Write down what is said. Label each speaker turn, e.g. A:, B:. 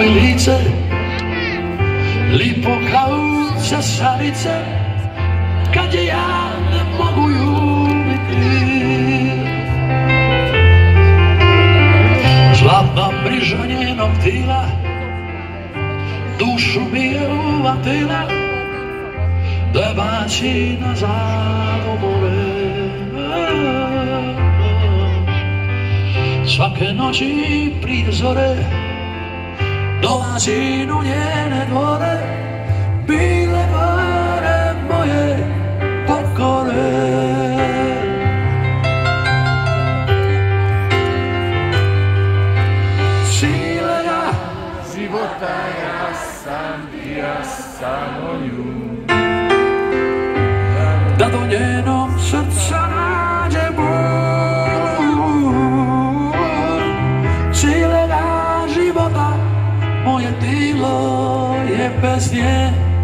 A: lice, lipo kao cesarice, kad je ja ne mogu ljubiti. Zlatna mriža njenog tila dušu mi je uvatila, da je baci nazad u more. Svake noći prije zore dolazim u njene dvore, bile bare moje pokore. Cijelega
B: života ja sam i ja samo nju,
A: da do njenog srca nađe bol. Cijelega života moje tilo je bez nje.